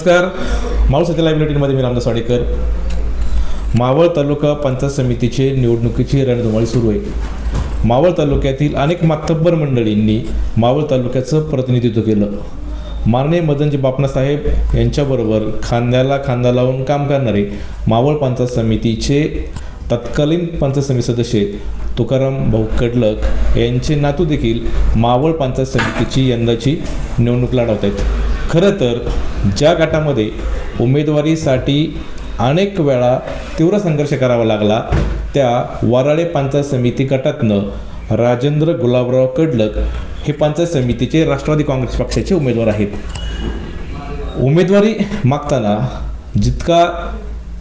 नमस्कार. मावळ सत्य लाईव्ह बुलेटिनमध्ये मी रामदास वाडेकर. मावळ तालुका पंचायत समितीचे निवडणुकीची रणधुमाळी सुरू आहे. मावळ तालुक्यातील अनेक मातब्बर मंडळींनी मावळ तालुक्याचं प्रतिनिधित्व केलं. माननीय मदनजी बापनासाहेब यांच्याबरोबर खांद्याला खांदा लावून काम करणारे मावळ पंचायत समितीचे तत्कालीन पंचायत समिती सदस्य तुकाराम भाऊ कडलक यांचे नातू देखील मावळ पंचायत समितीची यंदाची निवडणूक लढवत आहेत. खरं तर ज्या गटामध्ये उमेदवारीसाठी अनेक वेळा तीव्र संघर्ष करावा लागला त्या वराळे पंचायत समिती गटातनं राजेंद्र गुलाबराव कडलक हे पंचायत समितीचे राष्ट्रवादी काँग्रेस पक्षाचे उमेदवार आहेत. उमेदवारी मागताना जितका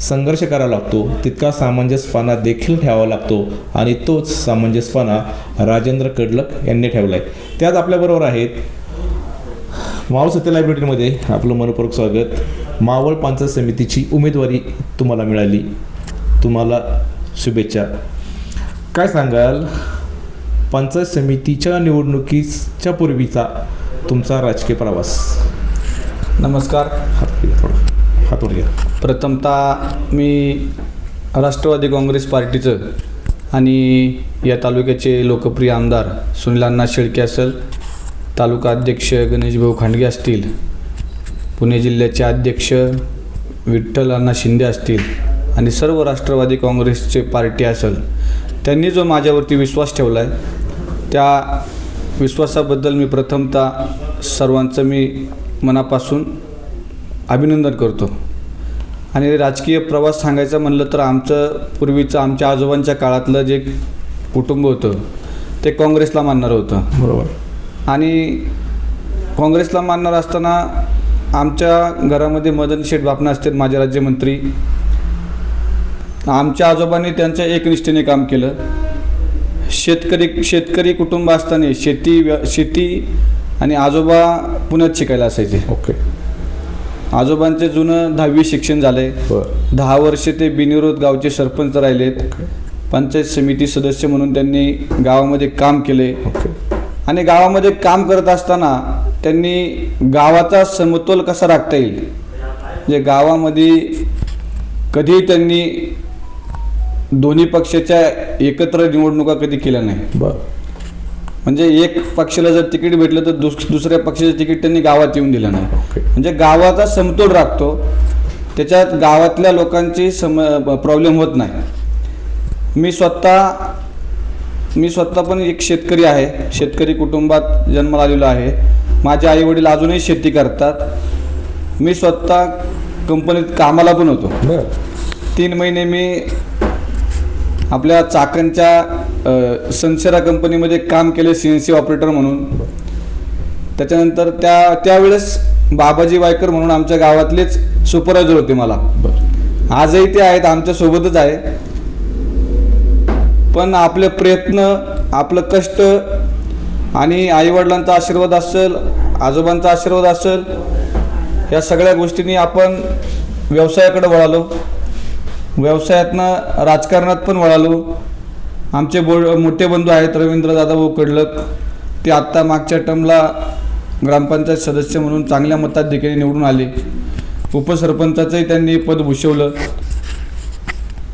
संघर्ष करावा लागतो तितका सामंजस्यपणा देखील ठेवावा लागतो आणि तोच सामंजस्यपणा राजेंद्र कडलक यांनी ठेवला आहे. त्यात आपल्याबरोबर आहेत. मावळ सत्य लाईव्ह बुलेटिनमध्ये आपलं मनपूर्वक स्वागत. मावळ पंचायत समितीची उमेदवारी तुम्हाला मिळाली, तुम्हाला शुभेच्छा. काय सांगाल पंचायत समितीच्या निवडणुकीच्या पूर्वीचा तुमचा राजकीय प्रवास? नमस्कार. हातोड घ्या. प्रथमतः मी राष्ट्रवादी काँग्रेस पार्टीचं आणि या तालुक्याचे लोकप्रिय आमदार सुनील अण्णा शेळके असेल, तालुका अध्यक्ष गणेश भाऊ खांडगे असतील, पुणे जिल्ह्याचे अध्यक्ष विठ्ठल अण्णा शिंदे असतील आणि सर्व राष्ट्रवादी काँग्रेसचे पार्टी असेल, त्यांनी जो माझ्यावरती विश्वास ठेवला आहे त्या विश्वासाबद्दल मी प्रथमतः सर्वांचं मी मनापासून अभिनंदन करतो. आणि राजकीय प्रवास सांगायचा म्हणलं तर पूर्वीचं आमच्या आजोबांच्या काळातलं जे कुटुंब होतं ते काँग्रेसला मानणारं होतं. बरोबर. आणि काँग्रेसला मानणार असताना आमच्या घरामध्ये मदन शेठ बापना असतील माझे राज्यमंत्री. आमच्या आजोबांनी त्यांच्या एकनिष्ठेने काम केलं. शेतकरी कुटुंब असताना शेती आणि आजोबा पुण्यात शिकायला असायचे. ओके. आजोबांचे जुनं 10वी शिक्षण झाले. 10 वर्षे ते बिनविरोध गावचे सरपंच राहिलेत. पंचायत समिती सदस्य म्हणून त्यांनी गावामध्ये काम केले. आणि गावामध्ये काम करत असताना त्यांनी गावाचा समतोल कसा राखता येईल, म्हणजे गावामध्ये कधीही त्यांनी दोन्ही पक्षाच्या एकत्र निवडणुका कधी केल्या नाही. म्हणजे एक पक्षाला जर तिकीट भेटलं तर दुसऱ्या पक्षाचं तिकीट त्यांनी गावात येऊन दिलं नाही. म्हणजे गावाचा समतोल राखतो, त्याच्यात गावातल्या लोकांची प्रॉब्लेम होत नाही. मी स्वतः पण एक शेतकरी आहे. शेतकरी कुटुंबात जन्माला आलेलो आहे. माझे आई वडील अजूनही शेती करतात. मी स्वतः कंपनीत कामाला पण होतो. 3 महिने मी आपल्या चाकणच्या सनसेरा कंपनीमध्ये काम केले CNC ऑपरेटर म्हणून. त्याच्यानंतर त्यावेळेस बाबाजी वायकर म्हणून आमच्या गावातलेच सुपरवायझर होते मला. आजही ते आहेत, आमच्यासोबतच आहे. पण आपले प्रयत्न, आपलं कष्ट आणि आईवडिलांचा आशीर्वाद असेल, आजोबांचा आशीर्वाद असेल, या सगळ्या गोष्टींनी आपण व्यवसायाकडे वळालो. व्यवसायातनं राजकारणात पण वळालो. आमचे मोठे बंधू आहेत रवींद्र दादाभाऊ कडलक. ते आत्ता मागच्या टर्मला ग्रामपंचायत सदस्य म्हणून चांगल्या मताधिक्याने निवडून आले. उपसरपंचाचंही त्यांनी पद भूषवलं.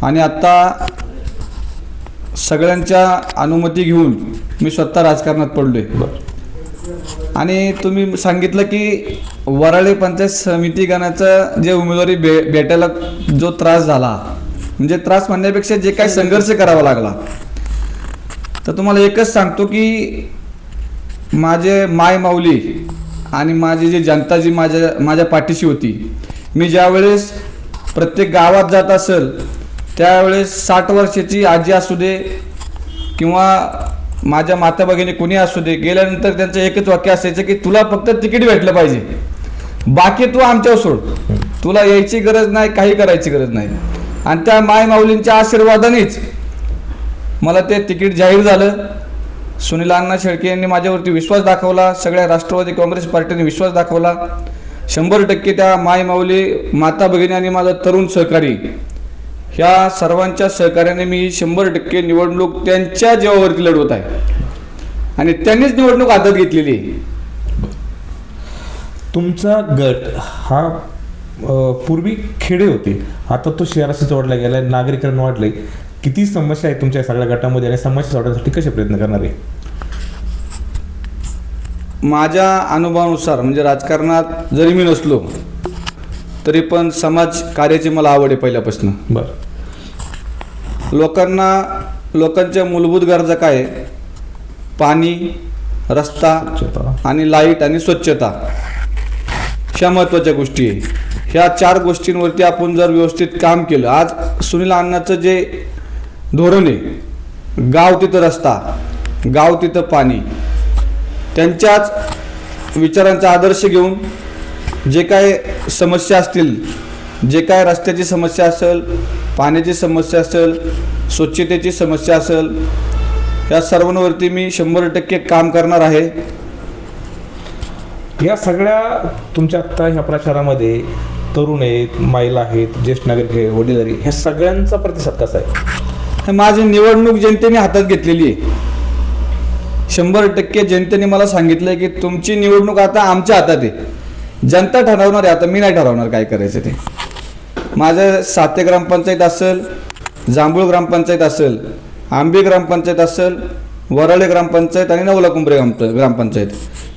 आणि आत्ता सगळ्यांच्या अनुमती घेऊन मी स्वतः राजकारणात पडलोय. आणि तुम्ही सांगितलं की वराळे पंचायत समिती गणाचं जे उमेदवारी भेटायला जो त्रास झाला, म्हणजे त्रास म्हणण्यापेक्षा जे काही संघर्ष करावा लागला, तर तुम्हाला एकच सांगतो की माझे माय माऊली आणि माझी जी जनता जी माझ्या पाठीशी होती. मी ज्यावेळेस प्रत्येक गावात जात असेल त्यावेळेस 60 वर्षाची आजी असू दे किंवा माझ्या माता भगिनी कुणी असू दे, गेल्यानंतर त्यांचं एकच वाक्य असायचं की तुला फक्त तिकीट भेटलं पाहिजे, बाकी तू आमच्यावर सोड, तुला यायची गरज नाही, काही करायची गरज नाही. आणि त्या माय माऊलींच्या आशीर्वादानेच मला ते तिकीट जाहीर झालं. सुनील अण्णा शेळके यांनी माझ्यावरती विश्वास दाखवला. सगळ्या राष्ट्रवादी काँग्रेस पार्टीने विश्वास दाखवला. 100% त्या माय माऊली, माता भगिनी आणि माझा तरुण सहकारी, ह्या सर्वांच्या सहकार्याने मी 100% निवडणूक त्यांच्या जीवावरती लढवत आहे. आणि त्यांनीच निवडणूक हातात घेतलेली. तुमचा गट हा पूर्वी खेडे होते, आता तो शहराशी जोडला गेला आहे, नागरीकरण वाढलंय. किती समस्या आहेत तुमच्या सगळ्या गटामध्ये आणि समस्या सोडवण्यासाठी कसे प्रयत्न करणार आहे? माझ्या अनुभवानुसार म्हणजे राजकारणात जरी मी नसलो तरी पण समाज कार्याची मला आवड आहे पहिल्यापासून. बरं. लोकांच्या मूलभूत गरजा काय आहे? पाणी, रस्ता स्वच्छता. आणि लाईट आणि स्वच्छता, ह्या महत्त्वाच्या गोष्टी आहे. ह्या 4 गोष्टींवरती आपण जर व्यवस्थित काम केलं, आज सुनील अण्णांचं जे धोरण आहे, गाव तिथं रस्ता, गाव तिथं पाणी, त्यांच्याच विचारांचा आदर्श घेऊन जे काय समस्या असतील, जे काय रस्त्याची समस्या असेल, पाण्याची समस्या असेल, स्वच्छतेची समस्या असेल, या सर्वांवरती मी 100% काम करणार आहे. या सगळ्या तुमच्या आत्ता ह्या प्रचारामध्ये तरुण आहेत, महिला आहेत, ज्येष्ठ नागरिक आहे, वडीलधारी, ह्या सगळ्यांचा प्रतिसाद कसा आहे? माझी निवडणूक जनतेने हातात घेतलेली आहे. 100% जनतेने मला सांगितलं की तुमची निवडणूक आता आमच्या हातात आहे. जनता ठरवणार आहे, आता मी नाही ठरवणार काय करायचं ते. माझं साते ग्रामपंचायत असेल, जांभूळ ग्रामपंचायत असेल, आंबे ग्रामपंचायत असेल, वराळे ग्रामपंचायत आणि नवलाकुंभरे ग्रामपंचायत,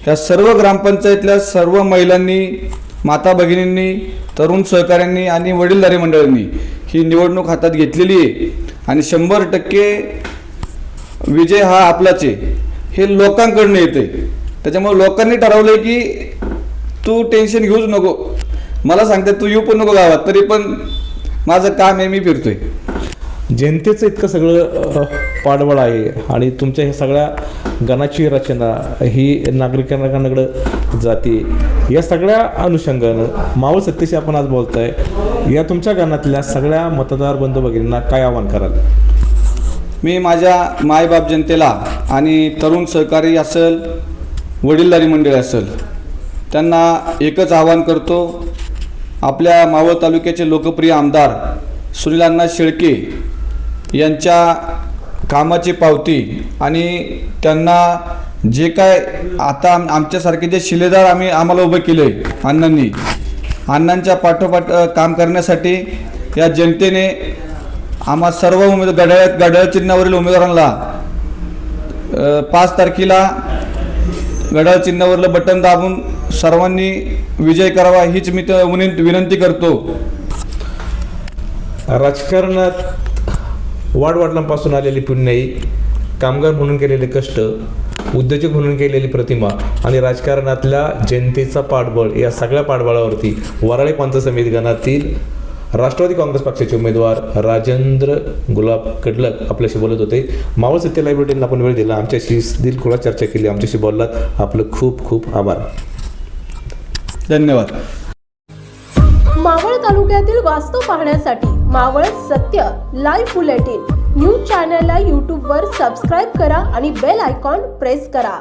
ह्या सर्व ग्रामपंचायतल्या सर्व महिलांनी, माता भगिनींनी, तरुण सहकाऱ्यांनी आणि वडीलधारी मंडळींनी ही निवडणूक हातात घेतलेली आहे. आणि 100% विजय हा आपलाच आहे, हे लोकांकडनं येते. त्याच्यामुळे लोकांनी ठरवलंय की तू टेन्शन घेऊच नको. मला सांगते तू येऊ पण नको गावात, तरी पण माझं काम आहे, मी फिरतोय. जनतेचं इतकं सगळं पाठबळ आहे आणि तुमच्या ह्या सगळ्या गणाची रचना ही नागरिकांकडं जाते. या सगळ्या अनुषंगानं मावळ सत्तेशी आपण आज बोलताय, या तुमच्या गणातल्या सगळ्या मतदार बंधू भगिनींना काय आवाहन कराल? मी माझ्या मायबाप जनतेला आणि तरुण सहकारी असेल, वडीलधारी मंडळी असेल, त्यांना एकच आवाहन करतो. आपल्या मावळ तालुक्याचे लोकप्रिय आमदार सुनील अण्णा शेळके यांच्या कामाची पावती आणि त्यांना जे काय आता आमच्यासारखे जे शिलेदार आम्हाला उभं केलं आहे अण्णांच्या पाठोपाठ काम करण्यासाठी या जनतेने आम्हा सर्व घड्याळ चिन्हावरील उमेदवारांना 5 तारखेला घड्याळ चिन्हावरलं बटन दाबून सर्वांनी विजय करावा हीच मी विनंती करतो. राजकारणात वाडवडिलांपासून आलेली पुण्याई, कामगार म्हणून केलेले कष्ट, उद्योजक म्हणून केलेली प्रतिमा आणि राजकारणातल्या जनतेचा पाठबळ, या सगळ्या पाठबळावरती वराळे पंचायत समिती गणातील राष्ट्रवादी काँग्रेस पक्षाचे उमेदवार राजेंद्र गुलाब कडलक आपल्याशी बोलत होते. मावळ सत्य लायब्ररीला आपण वेळ दिला, आमच्याशी दिलखुलास चर्चा केली, आमच्याशी बोललात. आपलं खूप खूप आभार. धन्यवाद. मावळ तालुक्यातील वास्तव पाहण्यासाठी मावळ सत्य लाईव्ह बुलेटिन न्यूज चॅनलला यूट्यूबवर सबस्क्राईब करा आणि बेल आयकॉन प्रेस करा.